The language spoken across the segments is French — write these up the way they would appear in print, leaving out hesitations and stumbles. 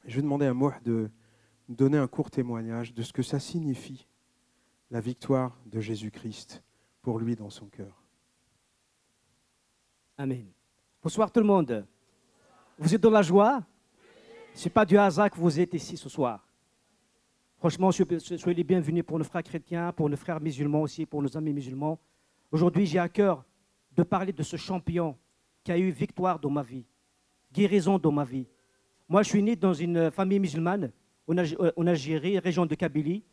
Je vais demander à Mouh de donner un court témoignage de ce que ça signifie, la victoire de Jésus-Christ pour lui dans son cœur. Amen. Bonsoir tout le monde. Vous êtes dans la joie? Ce n'est pas du hasard que vous êtes ici ce soir. Franchement, soyez les bienvenus pour nos frères chrétiens, pour nos frères musulmans aussi, pour nos amis musulmans. Aujourd'hui, j'ai à cœur de parler de ce champion qui a eu victoire dans ma vie, guérison dans ma vie. Moi, je suis né dans une famille musulmane en Algérie, région de Kabylie.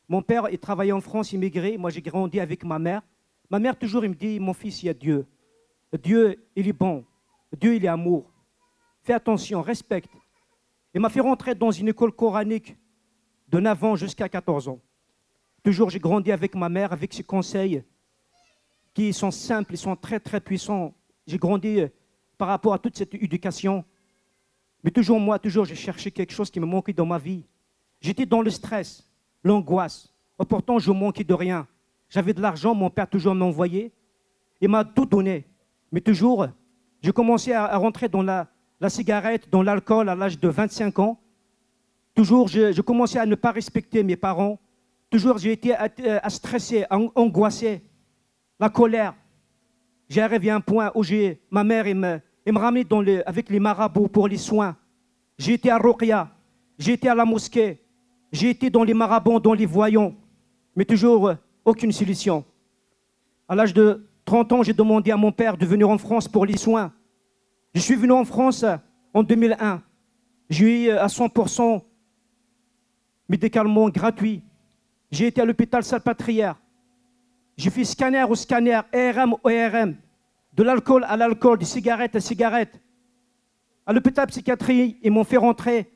Mon père, il travaillait en France, immigré. Moi, j'ai grandi avec ma mère. Ma mère, toujours, il me dit, mon fils, il y a Dieu. Dieu, il est bon. Dieu, il est amour. Fais attention, respecte. Il m'a fait rentrer dans une école coranique de 9 ans jusqu'à 14 ans. Toujours, j'ai grandi avec ma mère, avec ses conseils qui sont simples, ils sont très, très puissants. J'ai grandi par rapport à toute cette éducation. Mais toujours, moi, j'ai cherché quelque chose qui me manquait dans ma vie. J'étais dans le stress, l'angoisse. Pourtant, je manquais de rien. J'avais de l'argent, mon père toujours m'envoyait. Il m'a tout donné. Mais toujours, j'ai commencé à rentrer dans la cigarette, dans l'alcool à l'âge de 25 ans. Toujours, je commençais à ne pas respecter mes parents. Toujours, j'ai été à stresser, angoissé. La colère. J'ai arrivé à un point où ma mère me ramenait avec les marabouts pour les soins. J'ai été à Ruqya, j'ai été à la mosquée, j'ai été dans les marabouts, dans les voyants, mais toujours aucune solution. À l'âge de 30 ans, j'ai demandé à mon père de venir en France pour les soins. Je suis venu en France en 2001. J'ai eu à 100% médicalement gratuit. J'ai été à l'hôpital Salpêtrière. J'ai fait scanner au scanner, ERM au ERM, de l'alcool à l'alcool, de cigarette à cigarette. À l'hôpital psychiatrie, ils m'ont fait rentrer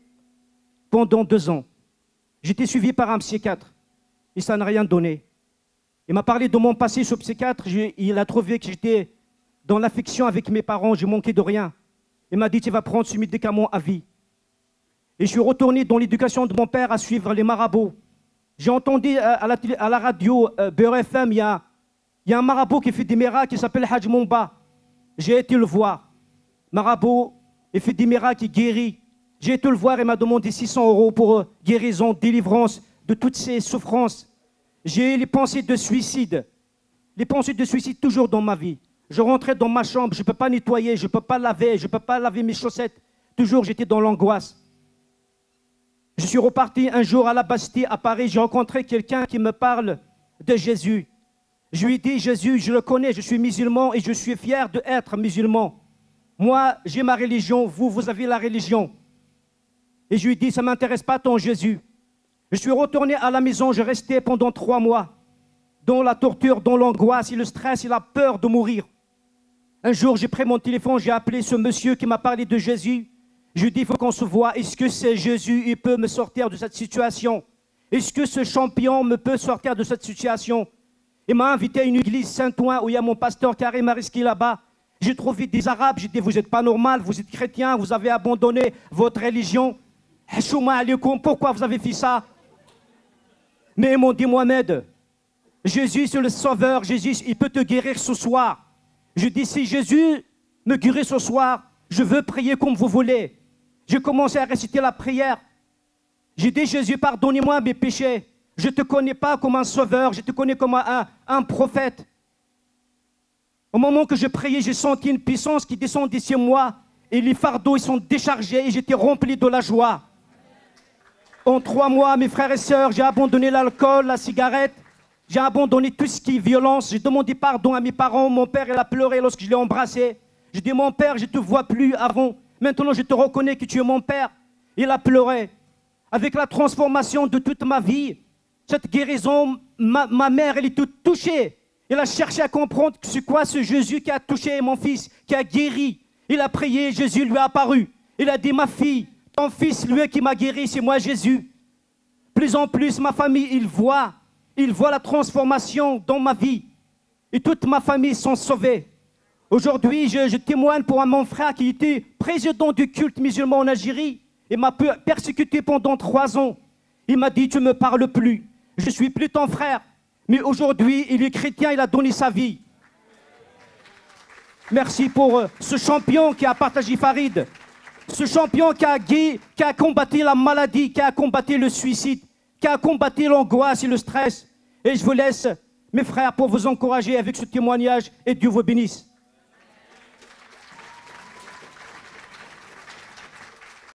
pendant 2 ans. J'étais suivi par un psychiatre et ça n'a rien donné. Il m'a parlé de mon passé, ce psychiatre. Il a trouvé que j'étais dans l'affection avec mes parents, je manquais de rien. Il m'a dit, tu vas prendre ce médicament à vie. Et je suis retourné dans l'éducation de mon père à suivre les marabouts. J'ai entendu à la radio Beurre FM, il y a un marabout qui fait des miracles qui s'appelle Haj Momba. J'ai été le voir. Marabout, il fait des miracles, il guérit. J'ai été le voir, il m'a demandé 600 € pour guérison, délivrance de toutes ces souffrances. J'ai eu les pensées de suicide. Les pensées de suicide toujours dans ma vie. Je rentrais dans ma chambre, je ne peux pas nettoyer, je ne peux pas laver, je ne peux pas laver mes chaussettes. Toujours, j'étais dans l'angoisse. Je suis reparti un jour à la Bastille, à Paris. J'ai rencontré quelqu'un qui me parle de Jésus. Je lui ai dit, Jésus, je le connais, je suis musulman et je suis fier d'être musulman. Moi, j'ai ma religion, vous avez la religion. Et je lui ai dit, ça ne m'intéresse pas ton Jésus. Je suis retourné à la maison, je restais pendant 3 mois dans la torture, dans l'angoisse et le stress et la peur de mourir. Un jour, j'ai pris mon téléphone, j'ai appelé ce monsieur qui m'a parlé de Jésus. Je lui ai dit, il faut qu'on se voit. Est-ce que c'est Jésus, il peut me sortir de cette situation? Est-ce que ce champion me peut sortir de cette situation? Il m'a invité à une église Saint-Ouen où il y a mon pasteur Karim Ariski là-bas. J'ai trouvé des Arabes, j'ai dit, vous n'êtes pas normal, vous êtes chrétien, vous avez abandonné votre religion. Pourquoi vous avez fait ça? Mais ils m'ont dit, Mohamed, Jésus c'est le sauveur, Jésus il peut te guérir ce soir. Je dis, si Jésus me guérit ce soir, je veux prier comme vous voulez. J'ai commencé à réciter la prière. J'ai dit, Jésus, pardonnez-moi mes péchés. Je ne te connais pas comme un sauveur, je te connais comme un prophète. Au moment que je priais, j'ai senti une puissance qui descendait sur moi et les fardeaux ils sont déchargés et j'étais rempli de la joie. En 3 mois, mes frères et sœurs, j'ai abandonné l'alcool, la cigarette, j'ai abandonné tout ce qui est violence. J'ai demandé pardon à mes parents. Mon père, il a pleuré lorsque je l'ai embrassé. J'ai dit, mon père, je ne te vois plus avant. Maintenant, je te reconnais que tu es mon père. Il a pleuré. Avec la transformation de toute ma vie, cette guérison, ma mère, elle est toute touchée. Elle a cherché à comprendre c'est quoi ce Jésus qui a touché mon fils, qui a guéri. Il a prié, Jésus lui a apparu. Il a dit, ma fille, ton fils, lui qui m'a guéri, c'est moi Jésus. Plus en plus, ma famille, il voit la transformation dans ma vie. Et toute ma famille sont sauvées. Aujourd'hui, je témoigne pour mon frère qui était président du culte musulman en Algérie. Il m'a persécuté pendant 3 ans. Il m'a dit, tu ne me parles plus. Je ne suis plus ton frère. Mais aujourd'hui, il est chrétien, il a donné sa vie. Merci pour ce champion qui a partagé Farid. Ce champion qui a combattu la maladie, qui a combattu le suicide, qui a combattu l'angoisse et le stress. Et je vous laisse, mes frères, pour vous encourager avec ce témoignage et Dieu vous bénisse.